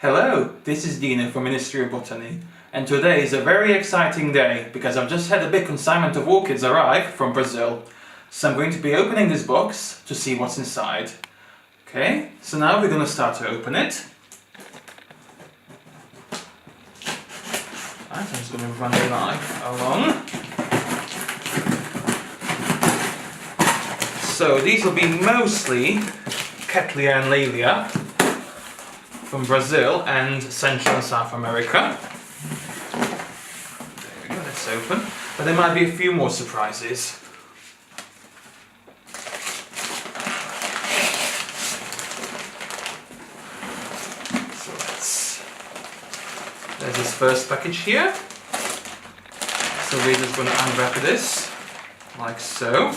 Hello, this is Dino from Ministry of Botany, and today is a very exciting day because I've just had a big consignment of orchids arrive from Brazil. So I'm going to be opening this box to see what's inside. Okay, so now we're going to start to open it. Right, I'm just going to run the knife along. So these will be mostly Cattleya and Laelia from Brazil and Central and South America. There we go, let's open. But there might be a few more surprises. So there's this first package here. So we're just going to unwrap this, like so.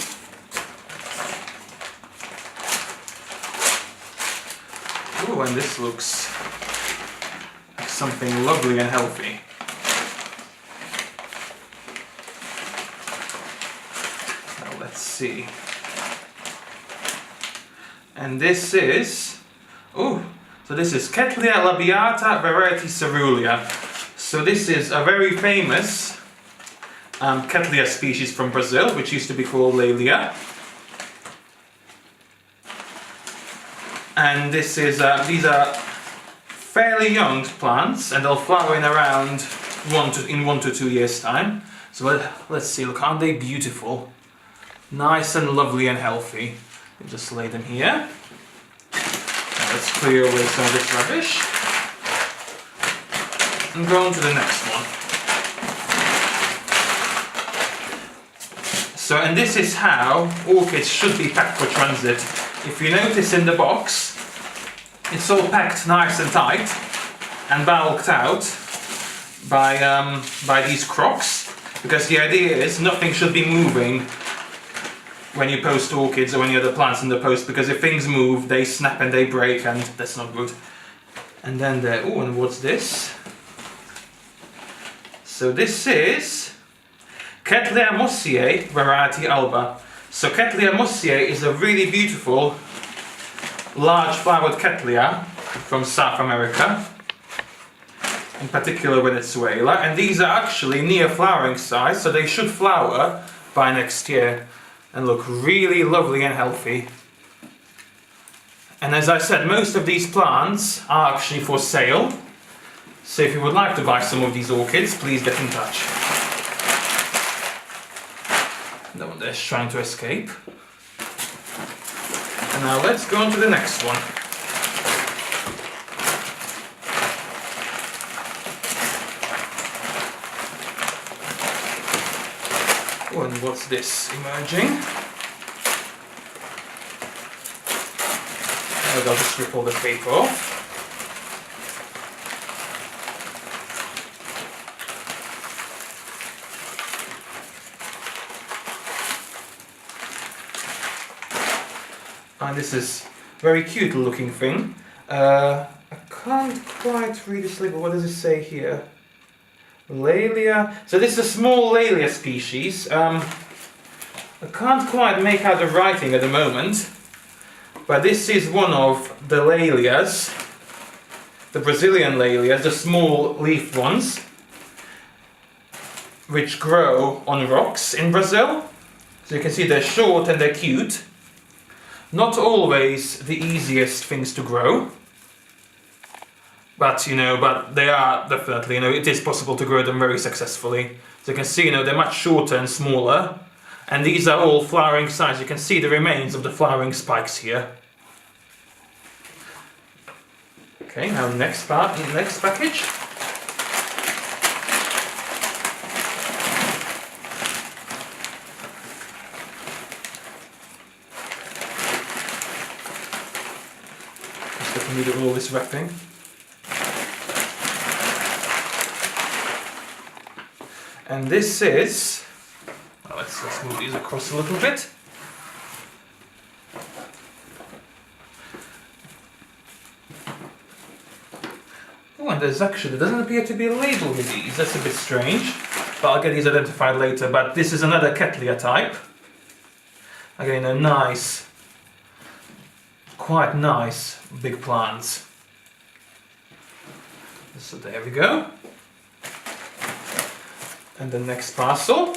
Oh, and this looks like something lovely and healthy. Now let's see. And this is, so this is Cattleya labiata variety cerulean. So this is a very famous Cattleya species from Brazil, which used to be called Laelia. And this is these are fairly young plants, and they'll flower in around 1 to 2 years time. So let's see. Look, aren't they beautiful? Nice and lovely and healthy. You just lay them here. Now let's clear away some of this rubbish and go on to the next one. So, and this is how orchids should be packed for transit. If you notice in the box, it's all packed nice and tight and bulked out by these crocks, because the idea is nothing should be moving when you post orchids or any other plants in the post, because if things move, they snap and they break, and that's not good. And then there, and what's this? So this is Cattleya mossiae variety alba. So Cattleya mossiae is a really beautiful large flowered Cattleya from South America, in particular Venezuela, and these are actually near flowering size, so they should flower by next year and look really lovely and healthy. And as I said, most of these plants are actually for sale, so if you would like to buy some of these orchids, please get in touch. That one there's trying to escape. And now let's go on to the next one. Oh, and what's this emerging? I'll just rip all the paper off. And this is a very cute looking thing. I can't quite read this label. What does it say here? Laelia. So this is a small Laelia species. I can't quite make out the writing at the moment, but this is one of the Laelias, the Brazilian Laelias, the small leaf ones, which grow on rocks in Brazil. So you can see they're short and they're cute. Not always the easiest things to grow, but they are definitely, it is possible to grow them very successfully. So you can see, they're much shorter and smaller, and these are all flowering size. You can see the remains of the flowering spikes here. Okay, now next package. Need all this wrapping. And this is, let's move these across a little bit. Oh, and there doesn't appear to be a label with these. That's a bit strange, but I'll get these identified later. But this is another Cattleya type. Again, a nice, quite nice big plants. So there we go. And the next parcel,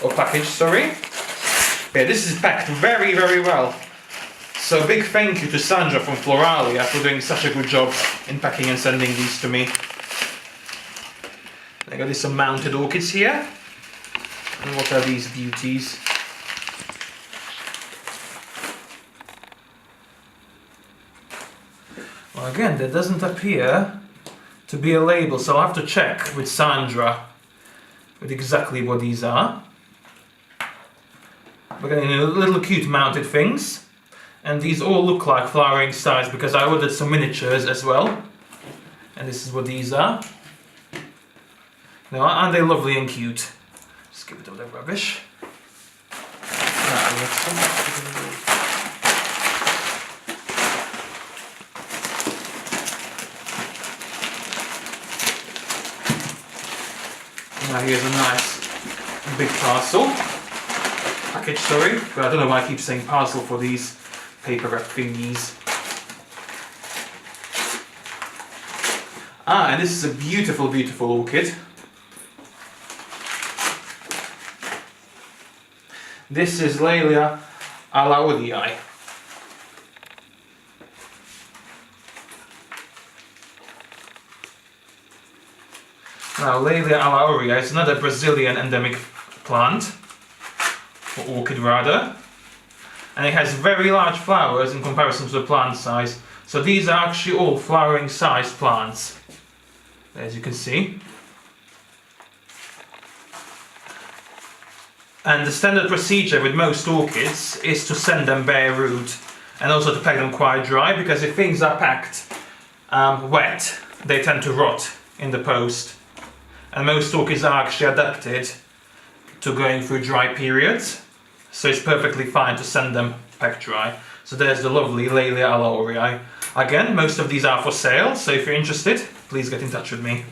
or package, sorry. Yeah, this is packed very, very well. So big thank you to Sandra from Floralia for doing such a good job in packing and sending these to me. I got some mounted orchids here. And what are these beauties? Well, again, there doesn't appear to be a label, so I'll have to check with Sandra with exactly what these are. We're getting little cute mounted things, and these all look like flowering size because I ordered some miniatures as well. And this is what these are. Now, aren't they lovely and cute? Just give it all that rubbish. Now here's a nice big parcel. Package, sorry. But I don't know why I keep saying parcel for these paper wrap thingies. Ah, and this is a beautiful, beautiful orchid. This is Laelia aurantiaca. Now, Laelia aurantiaca is another Brazilian endemic plant, or orchid rather, and it has very large flowers in comparison to the plant size. So these are actually all flowering sized plants, as you can see. And the standard procedure with most orchids is to send them bare root and also to pack them quite dry, because if things are packed wet, they tend to rot in the post. And most orchids are actually adapted to going through dry periods, so it's perfectly fine to send them packed dry. So there's the lovely Laelia aurantiaca. Again, most of these are for sale, so if you're interested, please get in touch with me.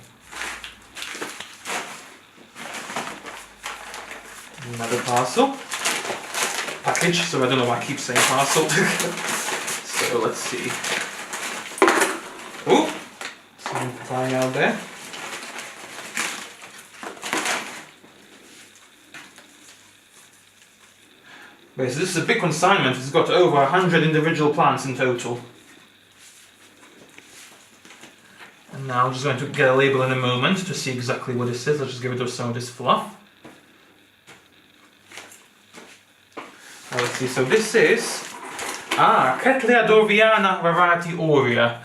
Another parcel. Package, so I don't know why I keep saying parcel. So let's see. Oh, something flying out there. Okay, so this is a big consignment. It's got over 100 individual plants in total. And now I'm just going to get a label in a moment to see exactly what this is. I'll just give it some of this fluff. Now let's see, so this is Cattleya dorviana variety aurea.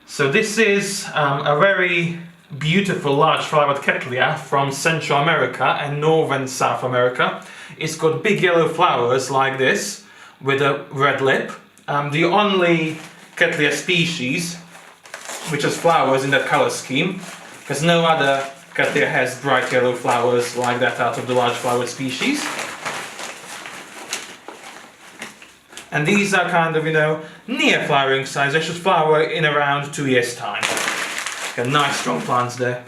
So this is a very beautiful large flowered Cattleya from Central America and Northern South America. It's got big yellow flowers like this with a red lip. The only Cattleya species which has flowers in that color scheme, because no other Cattleya has bright yellow flowers like that out of the large flowered species. And these are kind of, near flowering size. They should flower in around 2 years' time. Got nice strong plants there.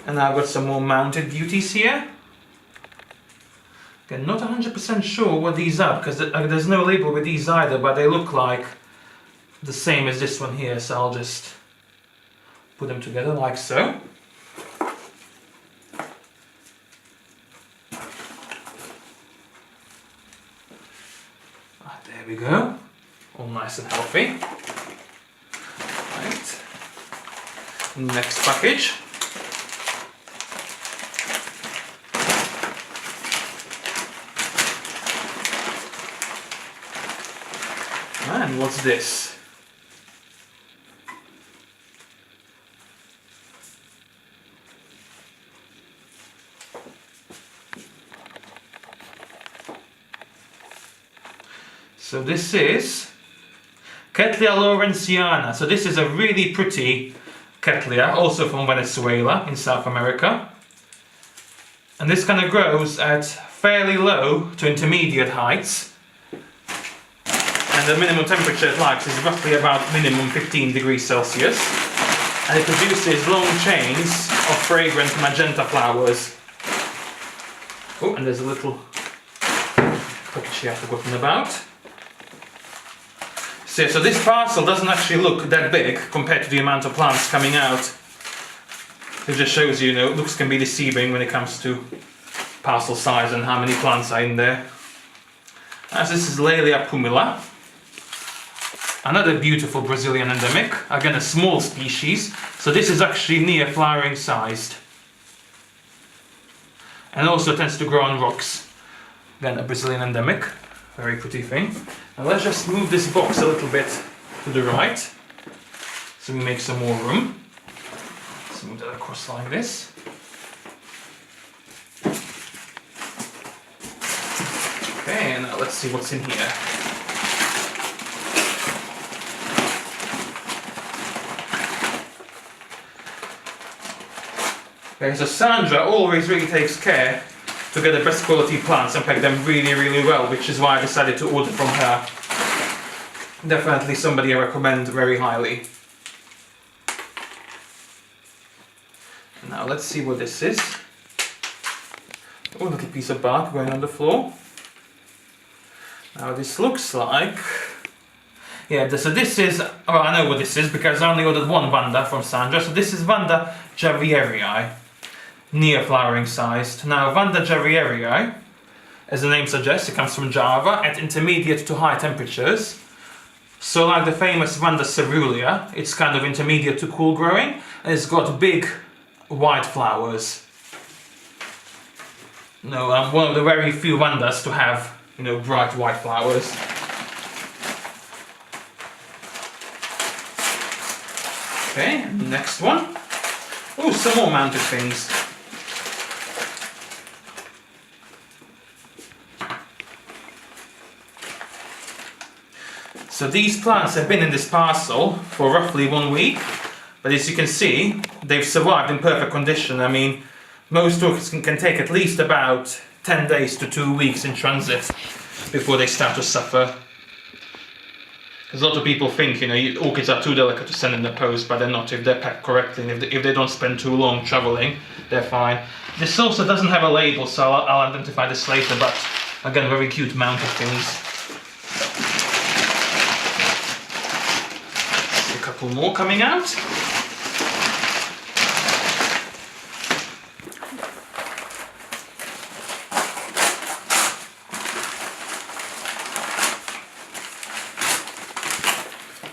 And I've got some more mounted beauties here. Again, not 100% sure what these are, because there's no label with these either, but they look like the same as this one here, so I'll just put them together like so. There we go, all nice and healthy. Right. Next package. And what's this? So this is Cattleya lawrenceana. So this is a really pretty Cattleya, also from Venezuela in South America. And this kind of grows at fairly low to intermediate heights. And the minimum temperature it likes is roughly about minimum 15 degrees Celsius. And it produces long chains of fragrant magenta flowers. Oh, and there's a little package here I've forgotten about. So this parcel doesn't actually look that big compared to the amount of plants coming out. It just shows you, looks can be deceiving when it comes to parcel size and how many plants are in there. As this is Laelia pumila, another beautiful Brazilian endemic, again a small species, so this is actually near flowering sized. And also tends to grow on rocks. Again a Brazilian endemic, very pretty thing. Now let's just move this box a little bit to the right, so we make some more room. Let's move that across like this. Okay, now let's see what's in here. Okay, so Sandra always really takes care to get the best quality plants and pack them really, really well, which is why I decided to order from her. Definitely somebody I recommend very highly. Now let's see what this is. Oh, a little piece of bark going on the floor. Now this looks like... Yeah, so this is... Well, I know what this is because I only ordered one Vanda from Sandra. So this is Vanda javierii, near flowering sized. Now Vanda javierii, as the name suggests, it comes from Java at intermediate to high temperatures. So like the famous Vanda cerulean, it's kind of intermediate to cool growing, and it's got big white flowers. One of the very few Vandas to have, bright white flowers. Okay, next one. Oh, some more mounted things. So these plants have been in this parcel for roughly 1 week, but as you can see, they've survived in perfect condition. I mean, most orchids can take at least about 10 days to 2 weeks in transit before they start to suffer. Because a lot of people think, orchids are too delicate to send in the post, but they're not. If they're packed correctly and if they don't spend too long traveling, they're fine. This also doesn't have a label, so I'll identify this later, but again, very cute mounted things. A couple more coming out.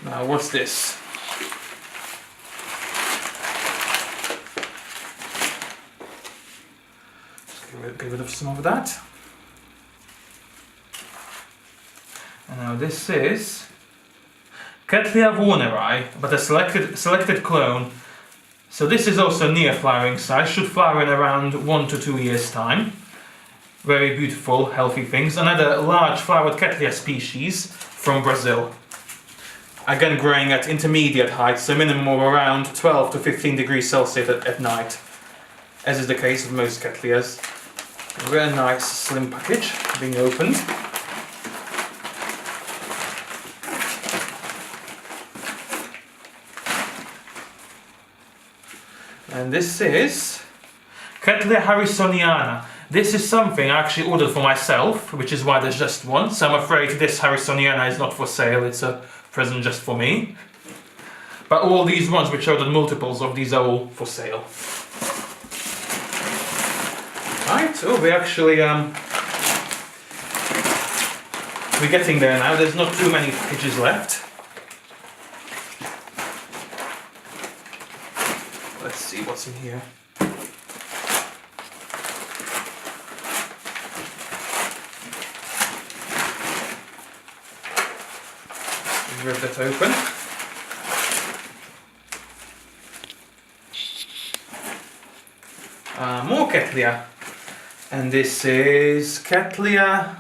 Now, what's this? Just get rid of some of that. And now this is Cattleya warneri, but a selected clone. So this is also near flowering size, should flower in around 1 to 2 years time. Very beautiful, healthy things. Another large flowered Cattleya species from Brazil. Again growing at intermediate height, so minimum of around 12 to 15 degrees Celsius at night, as is the case with most Cattleyas. A very nice slim package being opened. And this is Cattleya harrisoniana. This is something I actually ordered for myself, which is why there's just one, so I'm afraid this harrisoniana is not for sale, it's a present just for me. But all these ones which are the multiples of these are all for sale. Right, so we actually we're getting there now, there's not too many packages left. Let's see what's in here. Rip that open. More Cattleya. And this is Cattleya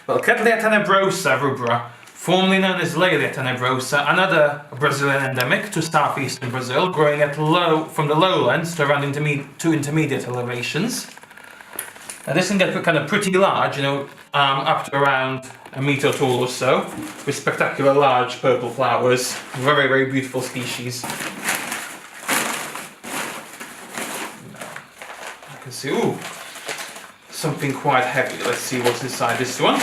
tenebrosa rubra, formerly known as Laelia tenebrosa, another Brazilian endemic to southeastern Brazil, growing at from the lowlands to around intermediate elevations. Now this can get kind of pretty large, up to around a meter tall or so, with spectacular large purple flowers. Very, very beautiful species. I can see, ooh, something quite heavy. Let's see what's inside this one.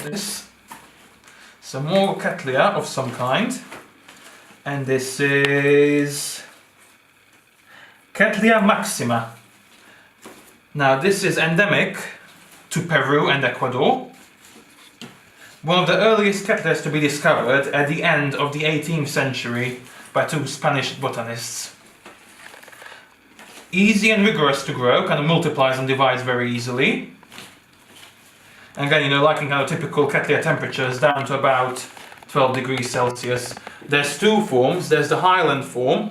this. Some more Cattleya of some kind. And this is Cattleya maxima. Now this is endemic to Peru and Ecuador. One of the earliest Cattleyas to be discovered at the end of the 18th century by two Spanish botanists. Easy and vigorous to grow, kind of multiplies and divides very easily. And again, you know, liking kind of typical Cattleya temperatures down to about 12 degrees Celsius. There's two forms, there's the highland form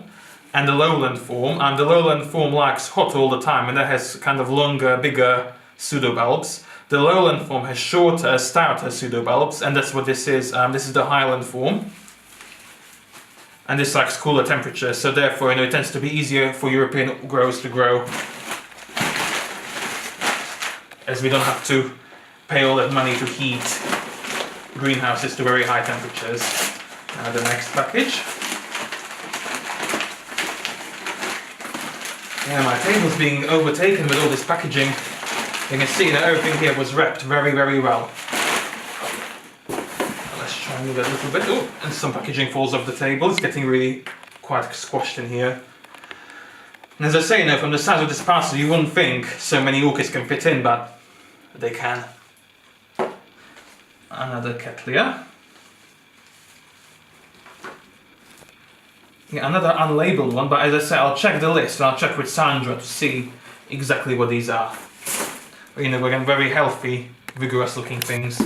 and the lowland form, and the lowland form likes hot all the time and that has kind of longer, bigger pseudobulbs. The lowland form has shorter, stouter pseudobulbs, and that's what this is. This is the highland form. And this likes cooler temperatures, so therefore, you know, it tends to be easier for European growers to grow, as we don't have to pay all that money to heat greenhouses to very high temperatures. Now the next package. Yeah, my table's being overtaken with all this packaging. You can see that everything here was wrapped very, very well. Let's try and move that a little bit. Oh, and some packaging falls off the table. It's getting really quite squashed in here. And as I say, you know, from the size of this parcel, you wouldn't think so many orchids can fit in, but they can. Another Cattleya. Yeah, another unlabeled one, but as I say, I'll check the list and I'll check with Sandra to see exactly what these are. You know, we're getting very healthy, vigorous looking things.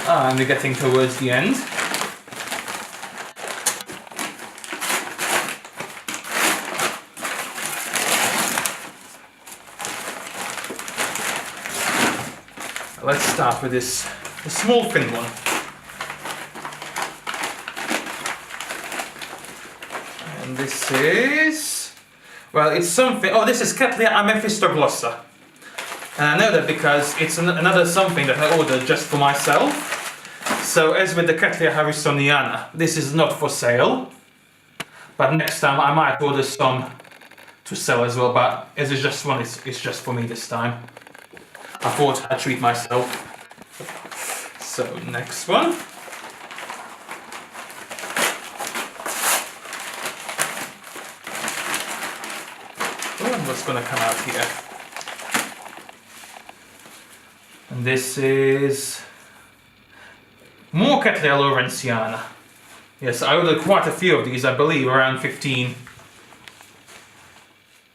And we're getting towards the end. Let's start with this, the small thin one. And this is, well, it's something, oh, this is Cattleya amethystoglossa. And I know that because it's another something that I ordered just for myself. So as with the Cattleya harrisoniana, this is not for sale. But next time I might order some to sell as well, but as it's just one, it's just for me this time. I thought I'd treat myself. So, next one. Oh, and what's going to come out here? And this is more Cattleya aurantiana. Yes, I ordered quite a few of these, I believe around 15